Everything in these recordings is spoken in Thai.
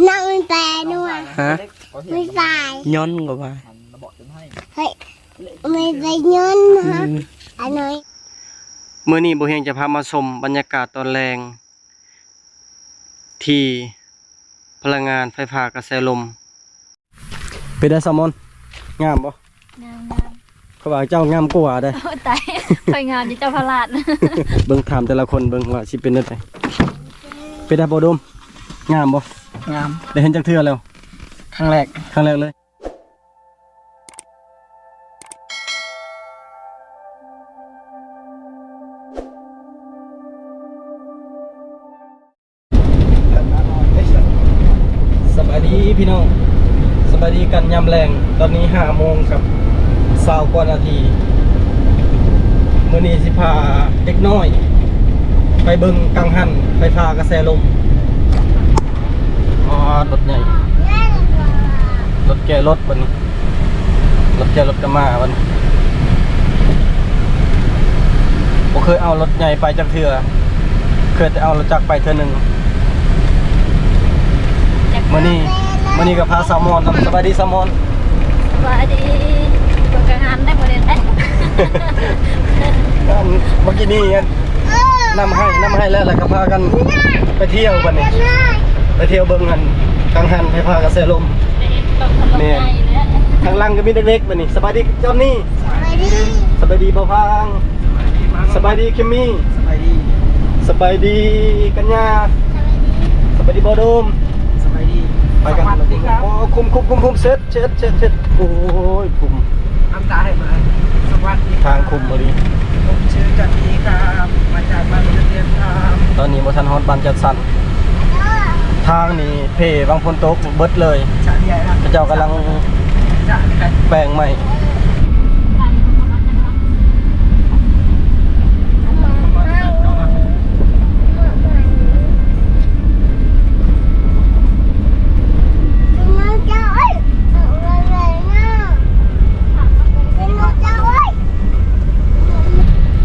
นั่งแต่นัว ฮะ ไม่ใส่ ย้อนก็ว่า เฮ้ยไม่ใส่เงินฮะอันไหน มื้อนี้บ่เฮงจะพามาชมบรรยากาศตอนแรงที่พลังงานไฟฟ้ากระแสลมเป็นได้ซามอนงามบ่ งาม เขาว่าเจ้างามกว่าได้ ตายไปงานที่เจ้าพระราช เบิ่งถามแต่ละคนเบิ่งว่าสิเป็นจังไดเป็นได้บ่ดมงามบ่ งาม ได้เห็นจักเทื่อแล้ว ครั้งแรก ครั้งแรกเลยสบายดีพี่น้องสบายดีกันยามแรงตอนนี้5 โมงกับ20 กว่านาทีมื้อนี้สิพาเด็กน้อยไปเบิ่งกังหันไฟฟ้ากระแสลมอ๋อรถใหญ่รถแก่รถบัดนี้รถแก่รถกระมาบัดนี้บ่เคยเอารถใหญ่ไปจักเทื่อเคยแต่เอารถจักรไปเทื่อหนึงมื้อนี้ก็พาสาวมอนสบายดีสาวมอน ว่าดีตัวกระหันได้ประเด็นได้ เมื่อกี้นี่นำให้แล้วก็พากันไปเที่ยวบัดนี้ไปเที่ยวเบิ่งกันกังหันไฟฟ้ากระแสลม นี่ ข้างล่างก็มีเด็กๆบัดนี้สบายดีจอนนี่ ไปดิ สบายดีบ่พังสบายดีคิมมี่ สบายดี สบายดีกัญญาสบายดีบ่โดม สบายดี ไปกัน สวัสดีครับ โอ้คุมเช็ดโอ้ยคุม น้ำตาให้มาสวัสดี ทางคุมบ่ดี ผมชื่อจันทีครับมาจากบ้านเรียนครับ ตอนนี้บ่ทันฮอดบ้านจัดสรรทางนี่เพบางพนตกเบิดเลย ชาใหญ่ครับ พระเจ้ากำลัง ชาใหญ่ แปลงใหม่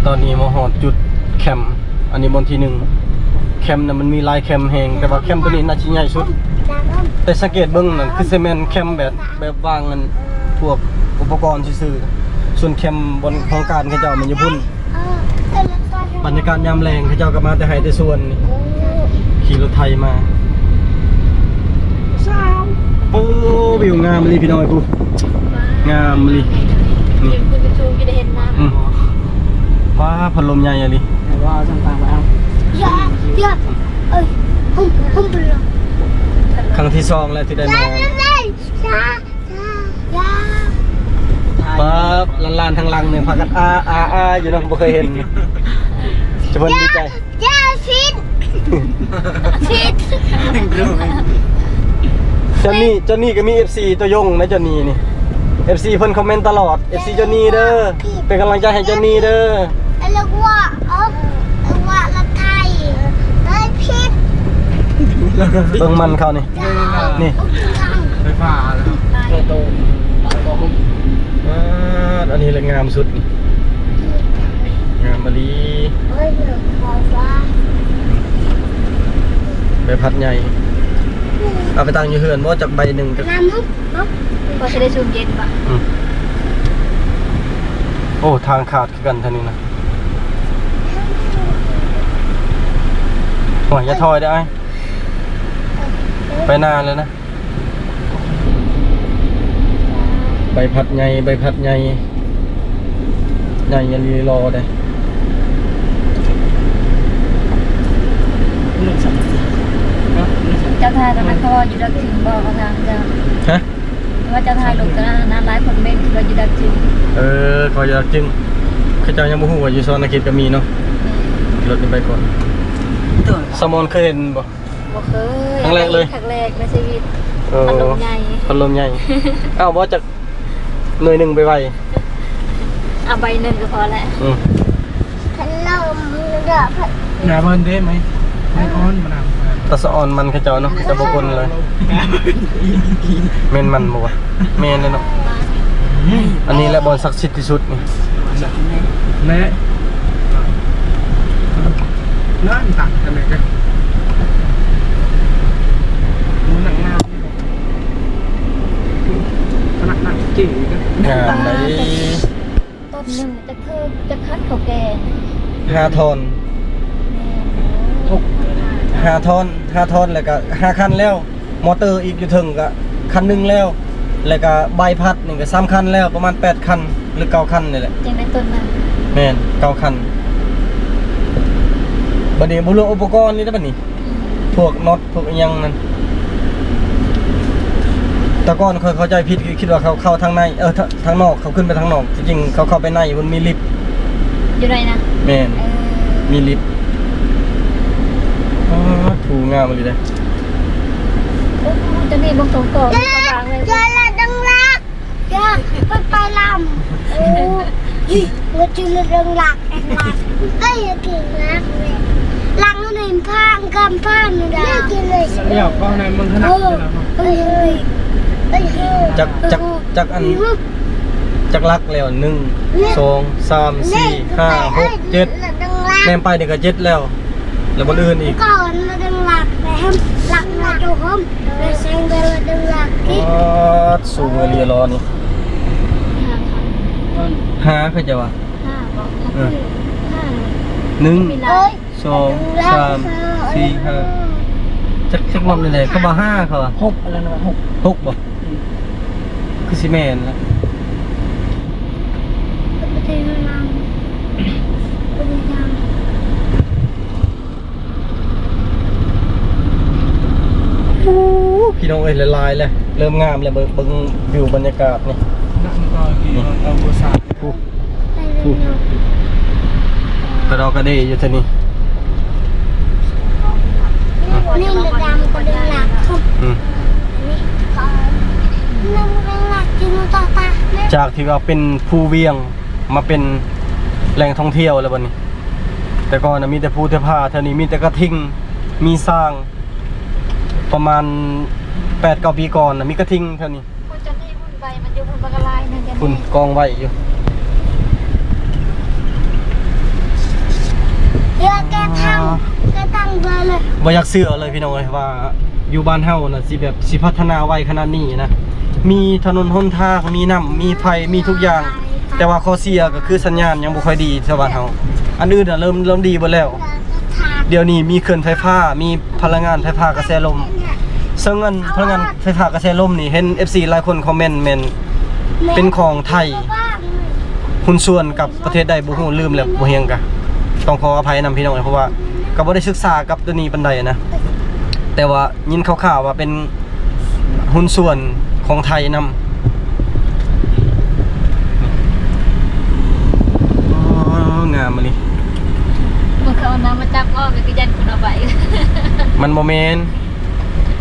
ตอนนี้มาฮอดจุดแคมป์อันนี้บนที่1แคมป์น่ะมันมีหลายแคมป์แฮงแต่ว่าแคมป์ตัวนี้น่าสิใหญ่สุดแต่สังเกตเบิ่งนั่นคือซีเมนต์แคมป์แบบวางกันพวกอุปกรณ์ซื่อๆส่วนแคมป์บนโครงการเขาเจ้ามันอยู่พุ่นบรรยากาศยามแรงเขาเจ้าก็มาแต่ให้แต่ส่วนนี่ขี่รถไถมาโอ้วิวงามเลยพี่น้อยกูงามเลยนี่ คุณไปชูจะได้เห็นน้ำ ว้าพัดลมใหญ่อะลิ ว่าต่างๆแล้ว อย่าเอ้ยหุ่มไปเลย ครั้งที่2แล้วที่ได้มา ช้าปั๊บลานๆทางหลังเนี่ยพากันอาอยู่เนาะบ่เคยเห็นจะเพิ่นดีใจ อย่าฟิต เจ้านี่ก็มี FC ตัวยงนะเจ้านี่นี่ FC เพิ่นคอมเมนต์ตลอด FC เจ้านี่เด้อเป็นกำลังใจให้เจ้านี่เด้อ แล้วว่าว่าละไทยไอ้พิษ เบิ่งมันเขานี่นี่ ไฟฟ้าแล้วโต อันนี้เลยงามสุดนี่งามมะลิ เฮ้ยขอฟ้า ใบพัดใหญ่เอาไปตั้งอยู่เฮือนบ่จักใบหนึงก็ น้ำฮึบ ก็จะได้ชูเย็นปะ โอ้ทางขาดคือกันท่านี้นะหัวอย่าถอยได้ไปนานเลยนะใบพัดใหญ่ยันรีรอได้ เจ้าทายตอนนั้นเขาอยู่ดักจึงบอกเขาทางเจ้า ฮะ ว่าเจ้าทายลงตอนนั้นหลายคนเม่นว่าอยู่ดักจึง ขออยากจึงข้าเจ้ายังบ่ฮู้ว่าอยู่ซอนนาเขตก็มีเนาะรถนี่ไปก่อนสมอนเคยเห็นบ่ บ่เคย ครั้งแรกเลย ครั้งแรกในชีวิต พัดลมใหญ่ พัดลมใหญ่ อ้าวบ่จักหน่วยหนึงไปไว เอาใบหนึ่งก็พอแล้ว พัดลมเดือดพัด หนาเบิร์นได้ไหมไม่อ้อนมาหนา ตะสะออนมันข้าเจ้าเนาะจะบ่คนเลยแม่นมันบ่วะแม่นเลยเนาะอันนี้แหละบอลศักดิ์สิทธิ์ที่สุดนี่ แม่นั่นตักกันเลยกันหนังงาม งามได้ ต้นหนึงจะคือจะคัดเขาแกง 5 ทอน5 ทอนแล้วก็5 คันแล้ว มอเตอร์อีกอยู่ถึงก็คันหนึงแล้ว แล้วก็ใบพัดนี่ก็3 คันแล้วประมาณ8 คันหรือ9 คันนี่แหละ จังนั้นต้นนั้น แม่น9 คันบัดนี้บ่รวมอุปกรณ์นี่เด้อบัดนี้พวกน็อตพวกอิหยังนั่นแต่ก่อนเคยเข้าใจผิดคิดว่าเขาเข้าทางในทางนอกเขาขึ้นไปทางนอกจริงๆเขาเข้าไปในมันมีลิฟต์ อยู่ไหนนะ แม่นมีลิฟต์ถูงามมาเลยเด้ จะมีบางตรงก่อนเขาวางเลย เจอละดังลักเจอไปลำโอ้ยมันจะละดังลักเอ้ยเก่งลักเลยลังนั่นเองพังกำพังนี่ดากินเลย เดี๋ยวก็ในมึงขนาดนี้แล้ว เอ้ยจักอันจักลักแล้ว1 2 3 4 5 6 7แนมไปเดี๋ยวก็7แล้วบนอื่นอีก ก่อนละดังลักแต่ห้ามลักมาดูห้องแล้วเสียงเบลละดังลักที่ สูงเรียรอนี่5คือจะว่า 5บอก5 1 เอ้ย 2 3 4 5จักรอบเลยเขาบอก5เขาอ่ะ 6อะไรนะ6 6บ่คือสิแม่นละ ไปเทน้ำไปน้ พี่น้องเอ้ยละลายเลยเริ่มงามเลยเบิ่งวิวบรรยากาศนี่ นั่งก็กี่เราบูชา ผู้ ำไปเน้ำ กระดอกกระเดยอยู่ที่นี่ นี่ระดำก็ดังลักครับ อืม นี่ก่อนนั่งดังลักกินต่อตาแม่ จากที่ว่าเป็นภูเวียงมาเป็นแหล่งท่องเที่ยวแล้วบัดนี้ แต่ก่อนนะมีแต่ภูแต่ผ้าเท่านี้มีแต่กระทิงมีสร้างประมาณ8-9 ปีก่อนนะมีกระทิงเท่านี้ คนจะนี่พุ่นใบมันอยู่พุ่นบากะลายนั่นกัน คุณกองไว้อยู่ เดี๋ยวแกตั้งเลย บ่อยากเชื่อเลยพี่น้องเอ้ยว่าอยู่บ้านเฮาน่ะสิแบบสิพัฒนาไวขนาดนี้นะมีถนนหนทางมีน้ำมีไฟมีทุกอย่าง แต่ว่าข้อเสียก็คือสัญญาณยังบ่ค่อยดีชาวบ้านเฮาอันอื่นน่ะเริ่มดีหมดแล้ว เดี๋ยวนี้มีเครื่องไฟฟ้ามีพลังงานไฟฟ้ากระแสลมซึ่งอันพลังงานไฟฟ้ากระแสลมนี่เห็น FC หลายคนคอมเมนต์แม่นเป็นของไทยหุ้นส่วนกับประเทศใดบ่ฮู้ลืมแล้วบ่เฮียงกะต้องขออภัยนำพี่น้องเพราะว่าก็บ่ได้ศึกษากับตัวนี้ปานใดนะแต่ว่ายินข่าวๆว่าเป็นหุ้นส่วนของไทยนำงามมาลิ มันเขาเอาน้ำมาจับอ้อมไปกินยันคุณเอาไป มันโมเมน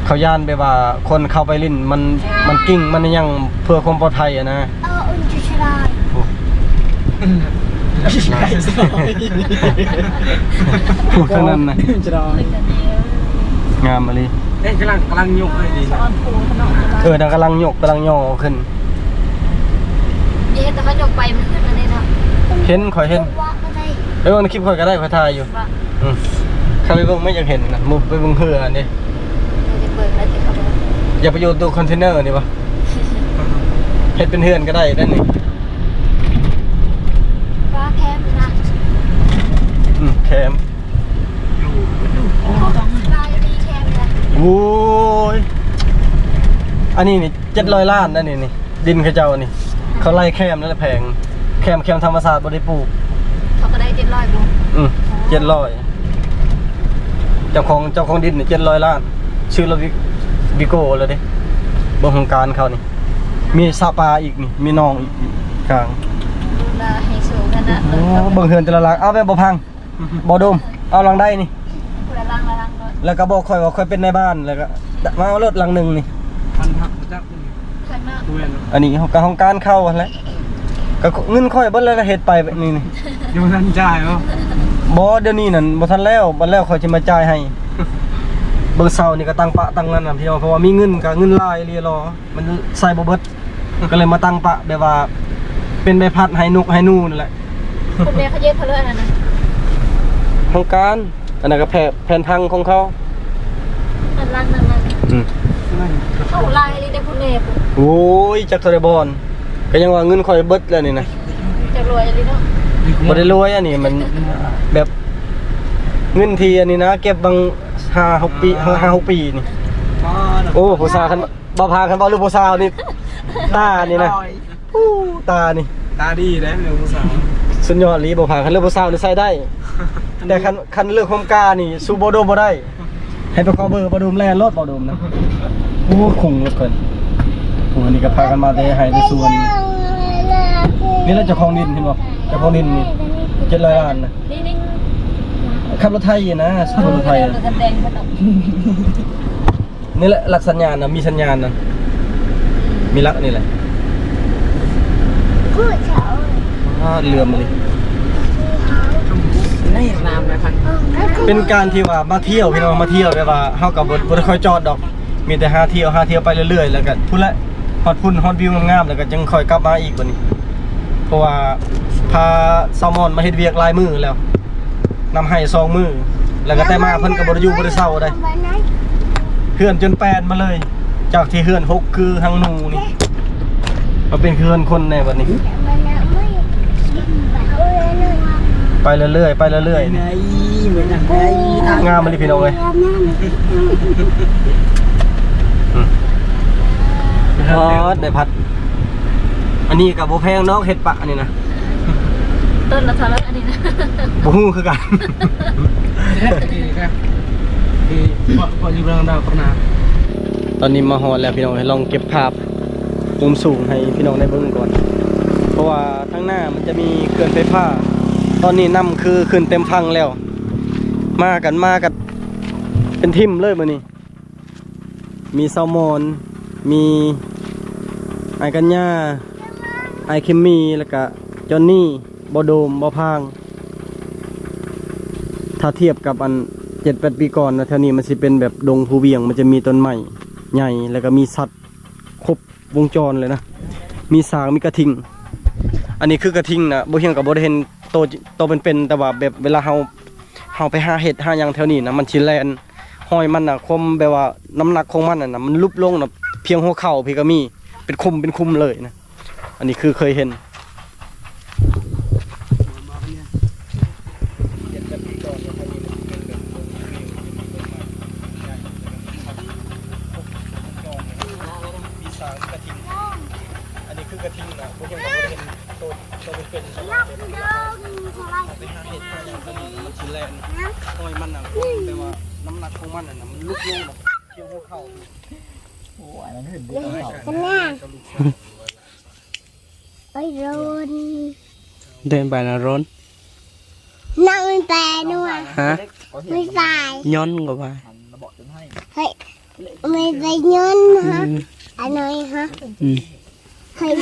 เขาย่านไปว่าคนเข้าไปลิ้นมันกิ้งมันยังเพื่อความปลอดภัยอะนะ อุ่นจะชรา พูดเท่านั้นนะ จะรอง ามมาลิ กำลังยกเลยดี สอนปูถนน ดังกำลังยกกำลังย่อขึ้น เอ๊ะแต่เขายกไปมันขึ้นมาเลยเนาะ เห็นข่อยเห็น ว่าอะไร ไปเบิ่งในคลิปข่อยก็ได้ข่อยถ่ายอยู่ ว่า ข้าไปเบิ่งไม่อยากเห็นนะมุกไปเบิ่งเหือนี่ จะเปิดแล้วจะเข้าไป อย่าไปโยนตัวคอนเทนเนอร์นี่ปะเฮ็ดเป็นเฮือนก็ได้ด้านนี้ ฟ้าแคมนะ แคม ลายดีแคมนะ โอ้ยอันนี้นี่700 ล้านนั่นนี่ดินเขาเจ้านี่เขาไล่แคมนั่นแหละแพงแคมธรรมศาสตร์บ่ได้ปลูก เขาก็ได้700บุ 700เจ้าของดินนี่700 ล้านชื่อเราวิโก้เลยเด้เบิ่งโครงการเขานี่มีซาปาอีกนี่มีน้องอีกกลาง ดูแลให้สูงขนาด โอ้เบิ่งเฮือนแต่ละหลังเอาไปบ่พังบ่ดมเอาหลังได้นี่ ละลังรถ แล้วก็บอกค่อยว่าค่อยเป็นในบ้านแล้วก็มาเอารถหลังหนึงนี่ พันหักจัก ข้างหน้า ดูเห็น อันนี้ห้องการเข้าหั่นแหละก็เงินค่อยเบิดแล้วก็เฮ็ดไปแบบนี้นี่ ยังทันจ่ายเหรอ บ่เดี๋ยวนี้นั่นบ่ทันแล้วบัดแล้วค่อยสิมาจ่ายให้เบิ่งเซานี่ก็ตั้งปะตั้งนั่นน่ะพี่น้องเพราะว่ามีเงินก็เงินหลายเรียรอมันใส่บ่เบิดก็เลยมาตั้งปะแบบว่าเป็นใบพัดให้นกให้นูนั่นแหละ คุณแม่เขาเย็บเขาเลยนะ ห้องการอันนั้นก็แผ่นพังของเขา นั่นลัง อืม เข้าลายเลยได้คุณแม่ โอ้ยจักรเทอร์บอลก็ ก็ยังว่าเงินข่อยเบิดแล้วนี่นะ จะรวยอะไรเนาะ บ่ได้รวยอันนี้มันแบบเงินทีอันนี้นะเก็บบาง5-6 ปี5-6 ปีนี่โอ้ผู้สาวคันบ่พาคันบ่หรือผู้สาวนี่ตานี่นะอู้ตานี่ ตาดีนะเรื่องผู้สาว สุดยอดลีบ่พาคันเรื่องผู้สาวนี่ใส่ได้แต่คันเรื่องความกล้านี่สู้บ่โดมบ่ได้ให้ไปขอเบอร์บ่โดมแล่นรถบ่โดมนะโอ้คงเหลือเกินโอ้นี่ก็พากันมาแต่ให้ในส่วนนี่แหละเจ้าของดินเห็นบ่เจ้าของดินนี่700 ล้านนะ นี่ ขับรถไทยนะสุรถไทย รถแดงขนม นี่แหละหลักสัญญาณนะมีสัญญาณนะมีลักนี่แหละ กูเฉา เรือมาเลย ไม่เห็นน้ำเลยพัน เป็นการที่ว่ามาเที่ยวพี่น้องมาเที่ยวแบบว่าเฮากับ่ได้ค่อยจอดดอก มีแต่หาเที่ยวไปเรื่อยๆแล้วก็พุ่นละฮอดพุ่นฮอดวิวงามๆแล้วก็จึงค่อยกลับมาอีกบัดนี้ เพราะว่าพาแซลมอนมาเฮ็ดเวียกหลายมื้อแล้วนำให้2 มื้อแล้วก็แต่มาเพิ่นก็บ่ได้อยู่บ่ได้เซาได้เฮือนจนแปลนมาเลย จากที่เฮือน6คือหังหนูนี่มาเป็นเฮือนคนในบัดนี้ ไปเรื่อยๆไปเรื่อย ไงเหมือนอย่างไง ๆงามมาดิพี่น้องเลยอ๋อได้พัด อันนี้กับโบแพงน้องเห็ดปะอันนี้นะ ต้นละเท่าไหร่อันนี้นะ โบฮู้คือกัน ดีครับดีพออยู่เรื่องดาวกนา ตอนนี้มาฮอดแล้วพี่น้องให้ลองเก็บภาพมุมสูงให้พี่น้องได้เบิ่งก่อน เพราะว่าทั้งหน้ามันจะมีเขื่อนไฟฟ้า ตอนนี้น้ำคือขึ้นเต็มพังแล้ว มากันเป็นทิมเลยมื้อนี้มีแซลมอนมีไอกัญญาไอเคมีแล้วก็จอนนี่บอโดมบอพางถ้าเทียบกับอัน7-8 ปีก่อนนะแถวนี้มันสิเป็นแบบดงภูเวียงมันจะมีต้นไม้ใหญ่แล้วก็มีสัตว์ครบวงจรเลยนะมีสางมีกระทิงอันนี้คือกระทิงนะบ่เฮียงกับบ่ได้เห็นโตเป็นๆแต่ว่าแบบเวลาเฮาไปหาเห็ดหาหยังแถวนี้นะมันสิแลนห้อยมันน่ะคมแบบว่าน้ำหนักของมันน่ะมันลุบลงน่ะเพียงหัวเข่าพี่ก็มีเป็นคุมเลยนะอันนี้คือเคยเห็นอันนี้คือกระทิงนะพวกยังไม่ได้เห็นโตเป็นๆ ลับเดิมสไลด์ ไปหาเห็ดหาอย่างตัวนี้มันชิ้นแรงห้อยมันน่ะแต่ว่าน้ำหนักของมันน่ะมันลุกลงแบบเพียงหัวเข่า กันหน้าไปโดน เดินไปนะร้อน นั่งแต่นัว ฮะ ไม่ใส่ ย้อนกว่าไป เฮ้ยไม่ได้เงินฮะอันไหนฮะเฮ้ย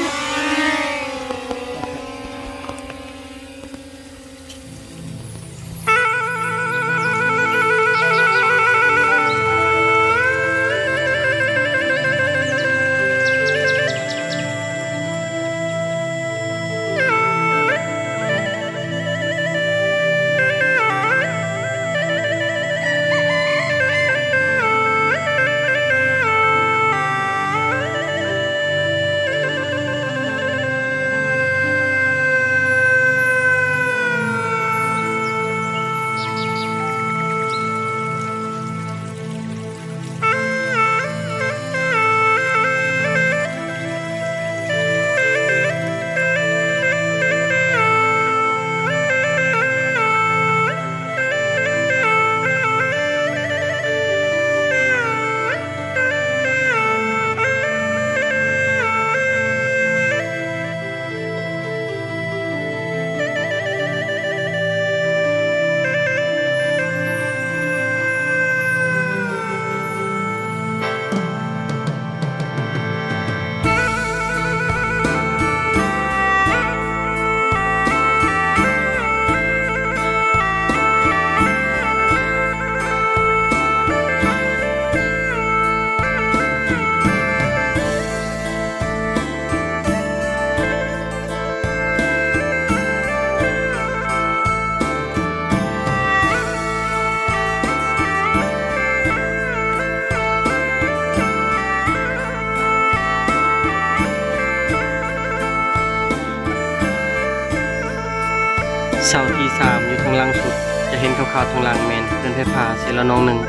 เสาที่3อยู่ทางล่างสุดจะเห็นขาวๆทางล่างแมนเขื่อนไฟฟ้าเสละนองหนึ่ง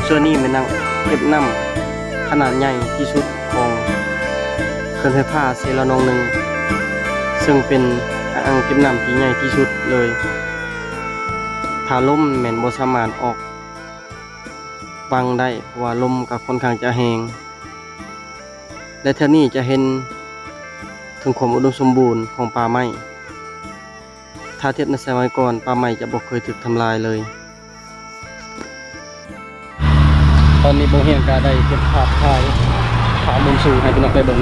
ส่วนนี้เป็นนั่งเก็บน้ำขนาดใหญ่ที่สุดของเขื่อนไฟฟ้าเสละนองหนึ่งซึ่งเป็นอ่างเก็บน้ำที่ใหญ่ที่สุดเลยถ้าลมแมนบ่สามารถออกฟังได้เพราะว่าลมก็ค่อนข้างจะแรงและท่านี้จะเห็นถึงความอุดมสมบูรณ์ของป่าไม้ถ้าเทียบในสมัยก่อนป่าไม้จะบ่เคยถูกทำลายเลยตอนนี้โบเฮียงก็ได้เก็บภาพถ่ายขามุมสูงให้พี่น้องได้เบิ่ง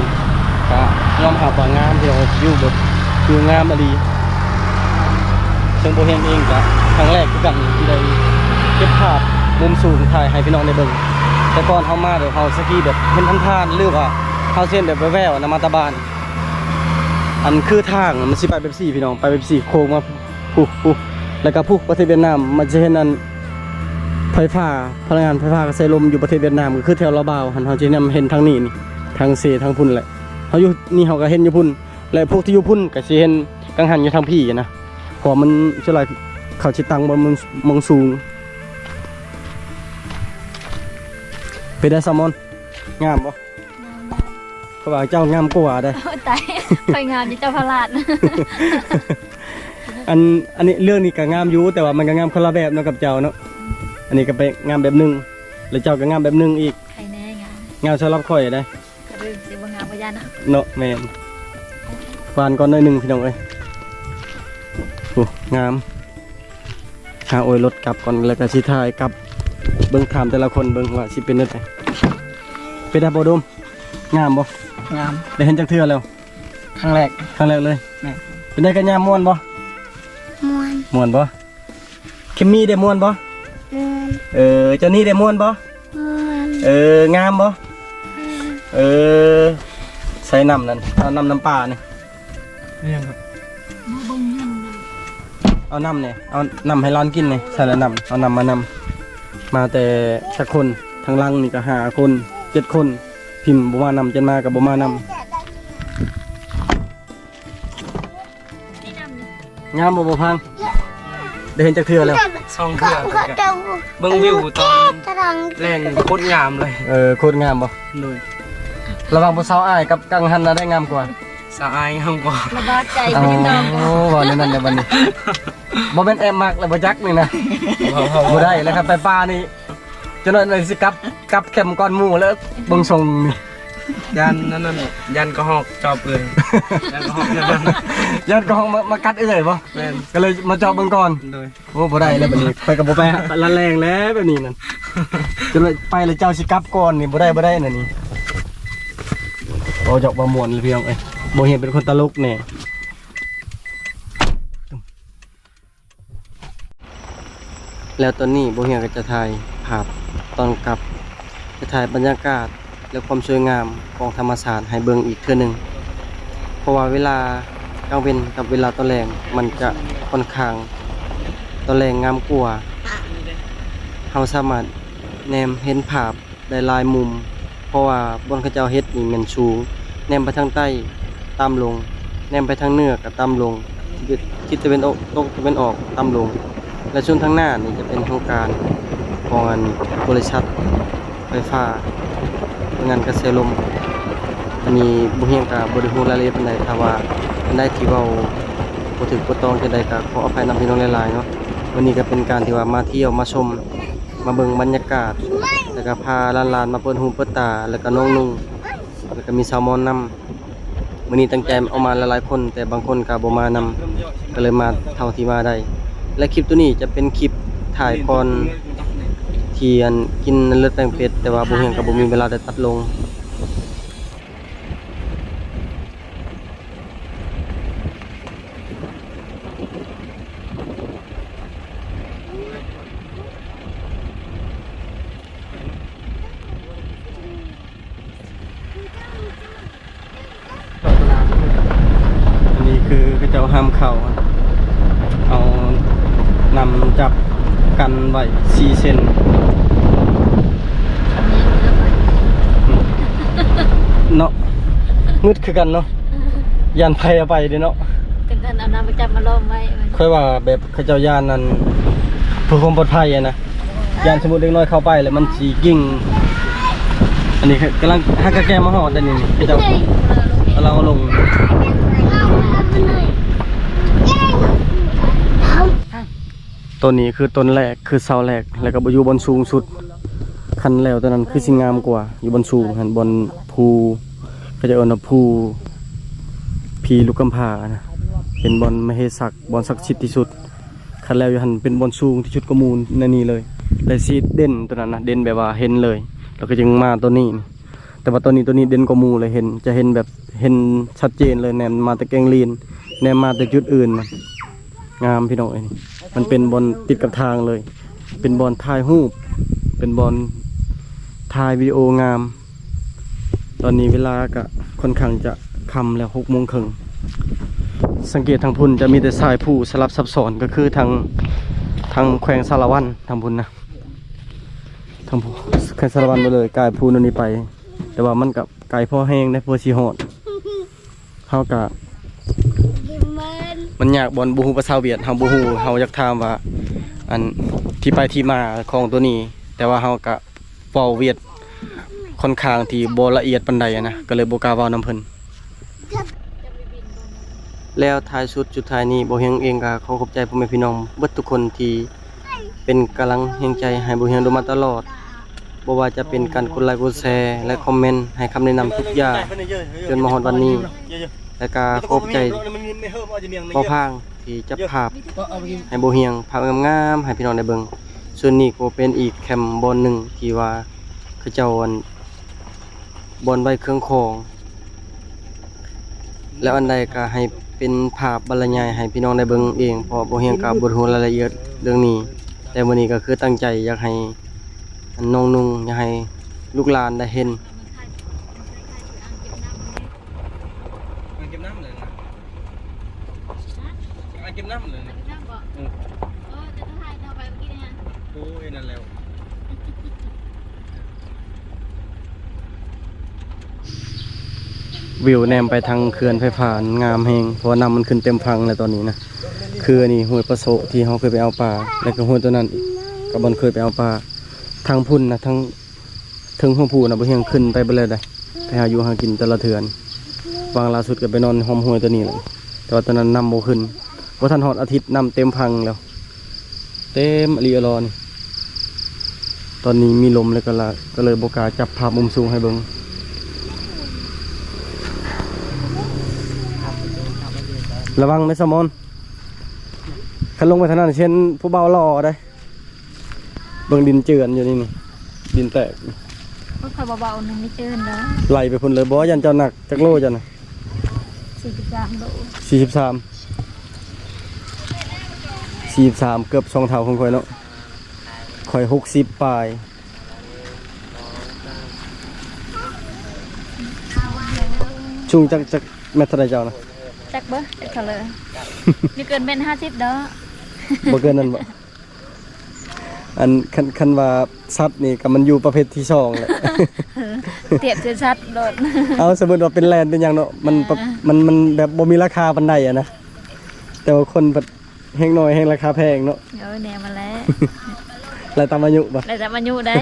ก็ยอมรับว่างามที่เราอยู่แบบคืองามอดีซึ่งโบเฮียงเองก็ครั้งแรกคือกันที่ได้เก็บภาพมุมสูงถ่ายให้พี่น้องได้เบิ่งแต่ก่อนเฮามาเดี๋ยวเฮาสกีแบบเห็นท่านๆหรือว่าเฮาเส้นแบบแว่วๆนมาตาบานอันคือทางมันสิไปแบบ4พี่น้องไปแบบ4โค้งมาปุ๊แล้วก็ประเทศเวียดนามมันจะเห็นอันไฟฟ้าพลังงานไฟฟ้ากระแสลมอยู่ประเทศเวียดนามก็คือแถวลาวบาวหันเฮาจะเห็นทางนี้นี่ทางเซทางพุ่นแหละเฮาอยู่นี่เฮาก็เห็นอยู่พุ่นและพวกที่อยู่พุ่นก็สิเห็นกังหันอยู่ทางพี่นะเพราะมันสิหลายเขาสิตั้งบนมองสูงไปได้ซามอนงามบ่เขาบอกเจ้างามกว่าได้ ตายไปงานอยู่เจ้าพระราช อันนี้เรื่องนี้ก็งามอยู่แต่ว่ามันก็งามคนละแบบเนาะกับเจ้าเนาะอันนี้ก็เป็นงามแบบนึงแล้วเจ้าก็งามแบบนึงอีก ใครแน่งาน งามสำหรับข่อยได้ ก็เป็นสิบงานพยานนะ เนาะแม่นวานก่อนหน่อยนึงพี่น้องเอ้ยโอ้งามหาโอยรถกลับก่อนแล้วก็สิถ่ายกลับเบิ่งถามแต่ละคนเบิ่งว่าสิเป็นจังได๋เป็นได้บ่ดมงามบ่ งาม ได้เห็นจักเทื่อแล้ว ครั้งแรก ครั้งแรกเลย แม่ เป็นได้กันยามม่วนบ่ มวน ม่วนบ่คิมมี่ได้ม่วนบ่ มวน เจ้านี่ได้ม่วนบ่ มวน งามบ่ใส่น้ำนั่นเอาน้ำปลานี่ เรียนครับ เอาน้ำเนี่ยเอาน้ำให้ร้านกินเนี่ยใส่ละน้ำเอาน้ำมาแต่สักคนทางล่างนี่ก็5 คน 7 คนพิมพ์บ่มานำจนมากับบ่มานำงามบ่พังได้เห็นจักเทื่อแล้ว ซองเพื่อ เขาจะ เบิ่งวิวตอน ตรัง แรงโคตรงามเลย โคตรงามบ่ โดย ระหว่างผู้สาวอ้ายกับกังหันน่ะได้งามกว่า สะอายห้องกว่า ระบาดใจพี่น้อง โอ้บ่ในนั้นเดี๋ยวบัดนี้บ่แม่นแอมมักแล้วบ่จักนี่นะบ่ได้แล้วครับไปป่านี่จนนั้นสิกลับแคมป์ก่อนหมู่แล้วเบิ่งทรงนี่ ยันนั่นยันก็หอกจอบเลยยันก็หอกยันนั่น ญาติก็ห้องมากัดเอื้อยบ่ แม่น ก็เลยมาเจาะเบิ่งก่อน โดย โอ้บ่ได้แล้วบัดนี้ไปกับบ่ไปละแรงแล้วแบบนี้นั่นจนไปแล้วเจ้าสิกลับก่อนนี่บ่ได้นั่นนี่โอ้จอกบ่ม่วนเลยพี่น้องเอ้ยบ่เห็นเป็นคนตลกแน่แล้วตอนนี้บ่เฮียก็จะถ่ายภาพตอนกลับจะถ่ายบรรยากาศและความสวยงามของธรรมชาติให้เบิ่งอีกเทื่อนึงเพราะว่าเวลากลางเว้นกับเวลาตอนแลงมันจะค่อนข้างตอนแลงงามกว่าเฮาสามารถแนมเห็นภาพได้หลายมุมเพราะว่าบนเขาเจ้าเฮ็ดนี่แม่นสูงแนมไปทางใต้ต่ำลงแนมไปทางเหนือก็ต่ำลงทิศตะวันออกตกตะวันออกต่ำลงและส่วนทางหน้านี่จะเป็นโครงการของบริษัทไฟฟ้าพลังงานกระแสลมอันนี้บ่เฮียงก็บ่ได้ฮู้รายละเอียดปานใดถ้าว่าอันใดที่เว้าบ่ถูกบ่ต้องจังได๋ก็ขออภัยนำพี่น้องหลายๆเนาะวันนี้ก็เป็นการที่ว่ามาเที่ยวมาชมมาเบิ่งบรรยากาศแล้วก็พาหลานๆมาเปิดหูเปิดตาแล้วก็น้องนุ่งแล้วก็มีแซลมอนนำมื้อนี้ตั้งใจเอามาหลายๆคนแต่บางคนก็บ่มานำก็เลยมาเท่าที่มาได้และคลิปตัวนี้จะเป็นคลิปถ่ายก่อนที่อันกินเลือดแปลงเป็ดแต่ว่าบ่เฮียงก็บ่มีเวลาได้ตัดลงอันนี้คือเขาเจ้าห้ามเข้าเอานำจับกันไว้4 เซนเนาะงึดคือกันเนาะยันไผเอาไปเด้เนาะ ถึงกันเอาน้ำไปจับมาล้อมไว้ ค่อยว่าแบบเขาเจ้าย่านนั้นเพื่อความปลอดภัยอะนะย่านสมมุติเด็กน้อยเข้าไปแล้วมันสิยิ่งอันนี้กำลังฮักกะแกมาฮอดอันนี้เขาเจ้าเราลงต้นนี้คือต้นแรกคือเสาแรกแล้วก็อยู่บนสูงสุดคันแล้วตอนนั้นคือสิงามกว่าอยู่บนสูงหันบนภูก็จะเอิ้นว่าภูพีลูกกำพร้านะเป็นบอนมเหสักบอนศักดิ์สิทธิ์ที่สุดคันแล้วอยู่หันเป็นบอนสูงที่สุดกมูลในนี้เลยและซีดเด่นตัวนั้นนะเด่นแบบว่าเห็นเลยแล้วก็จึงมาตัวนี้แต่ว่าตัวนี้เด่นกว่ามูเลยเห็นจะเห็นแบบเห็นชัดเจนเลยแนมมาแต่แกงลีนแนมมาแต่จุดอื่นนะงามพี่น้องนี่มันเป็นบอนติดกับทางเลยเป็นบอนถ่ายรูปเป็นบอนถ่ายวิดีโองามตอนนี้เวลาก็ค่อนข้างจะค่ำแล้ว6 โมงครึ่งสังเกตทางพุ่นจะมีแต่ทรายผู้สลับซับซ้อนก็คือทางแขวงสารวันทางพุ่นนะทางแขวงสารวันไปเลยกายพูนนี้ไปแต่ว่ามันกับไก่พ่อแห้งได้เพื่อสีหอดเฮากะมันอยากบอลบูฮูภาษาเวียดเฮาบูฮูเฮาอยากถามว่าอันที่ไปที่มาของตัวนี้แต่ว่าเฮากะเว้าเวียดค่อนข้างที่บ่ละเอียดปานใดนะก็เลยบ่กล้าเว้านำเพิ่นแล้วท้ายสุดท้ายนี้บ่เฮียงเองก็ขอขอบใจพ่อแม่พี่น้องเบิดทุกคนที่เป็นกำลังแห่งใจให้บ่เฮียงดูมาตลอดบ่ว่าจะเป็นการกดไลค์กดแชร์และคอมเมนต์ให้คำแนะนำทุกอย่างจนมาฮอดวันนี้และก็ขอบใจพ่อพางที่จับภาพให้บ่เฮียงภาพงามๆให้พี่น้องได้เบิ่งส่วนนี้ก็เป็นอีกแคมป์บอนหนึ่งที่ว่าเขาเจ้าบอนไว้เครื่องของแล้วอันใดก็ให้เป็นภาพบรรยายให้พี่น้องได้เบิ่งเองเพราะบ่เฮียงกับบทฮู้รายละเอียดเรื่องนี้แต่มื้อนี้ก็คือตั้งใจอยากให้น้องนุ่งอยากให้ลูกหลานได้เห็นเก็บน้ำเลยนะเก็บน้ำเลยนะจะถ่ายเอาไปเมื่อกี้เนี่ย โอ้ยนั่นแล้ววิวแนมไปทางเขื่อนไฟฟ้างามแฮงเพราะว่าน้ำมันขึ้นเต็มพังเลยตอนนี้นะคือนี่ห้วยประโสที่เขาเคยไปเอาปลาแล้วก็ห้วยตัวนั้นก็บอนเคยไปเอาปลาทางพุ่นนะทางถึงห้องผูนะบ่เฮียงขึ้นไปบ่เลยได้ไปหาอยู่หากินแต่ละเถื่อนวางล่าสุดก็ไปนอนห้องห้วยตัวนี้แหละแต่ว่าตอนนั้นน้ำบ่ขึ้นบ่ทันฮอดอาทิตย์น้ำเต็มพังแล้วเต็มอลีอลอนตอนนี้มีลมเลยก็เลยบ่กล้าจับภาพมุมสูงให้เบิ่งระวังไม่สมอนขันลงไปทางนั้นเช่นผู้เบารอได้เบิ่งดินเจือนอยู่นี่ดินแตก ก็คอยเบาๆนึงไม่เจอนะ ไหลไปพุ่นเลยบ่ยันเจ้าหนักจักโลจันนะ 43 โล 43เกือบ2 เท่าของข่อยเนาะข่อย60ปลายชุงจักแมตรเท่าใดเจ้านะ จักเบ้อจักเท่าเลยมีเกินเป็น50เด้อ บ่เกินนั้นบ่อันคันว่าสัตว์นี่ก็มันอยู่ประเภทที่2แหละ เทียบชัดๆโดด เอาสมมุติว่าเป็นแลนด์เป็นหยังเนาะมันแบบบ่มีราคาปานใดอะนะแต่ว่าคนแบบแฮงน้อยแฮงราคาแพงเนาะ แนวมาแล้ว แล้วตามอายุบ่ แล้วจะมาอยู่ได้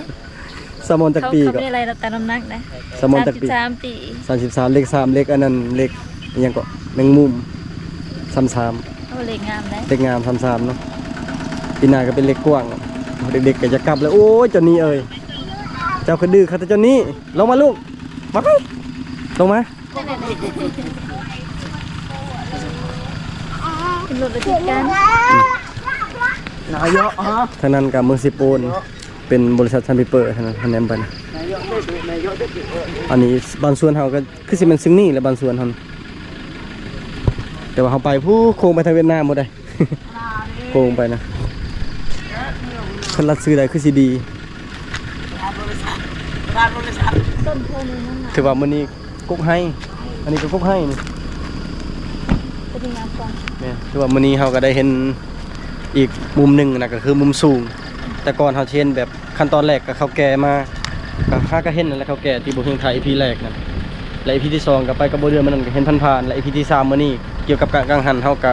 สมอนจักปี เขา ก็ ได้อะไรตามน้ำหนักได้ สมอนจักปี 33 ปี 33เลข3เลขอันนั้นเลขอิหยังก็แมงมุม33 เอาเล็กงามได้ เลขงาม33เนาะปีหน้าก็เป็นเลขกว้างเด็กๆก็จะกลับแล้วโอ้ยเจ้านี้เอ้ยเจ้าคือดื้อค่ะแต่เจ้านี้ลงมาลูกมาลงมา เป็นรถไปติดกัน นายกอ๋อ ทางนั้นกับเมืองสิโปนเป็นบริษัทซันพิเปอร์ทางนั้นคะแนนไปนะอันนี้บางส่วนเขาก็คือสิเป็นซึ่งนี่และบางส่วนเขาแต่ว่าเขาไปผู้โค้งไปทางเวียดนามหมดเลย โค้งไปนะคนรัดซื้อได้คือสิดี ต้นโพนึงนั่นน่ะ ถือว่ามื้อนี้กุ๊กให้อันนี้ก็กุ๊กให้นี่ เป็นงามกว่า เนี่ยถือว่ามื้อนี้เขาก็ได้เห็นอีกมุมหนึ่งนะก็คือมุมสูงแต่ก่อนเขาเช่นแบบขั้นตอนแรกก็เขาแก่มาก็ค่าก็เห็นนั่นแหละเขาแก่ที่บุเฮงไทย EP แรกนะและ EP ที่2ก็ไปกับบ่เดือนมันนั่นก็เห็นผ่านๆและ EP ที่3มื้อนี้เกี่ยวกับการกังหันเขาก็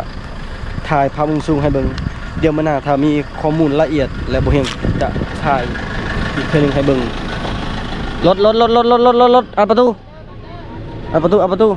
ถ่ายภาพมุมสูงให้เบิ่งเดี๋ยวมื้อหน้าถ้ามีข้อมูลละเอียดและบ่เฮงจะถ่ายอีกเทื่อนึงให้เบิ่งรถอัดประตู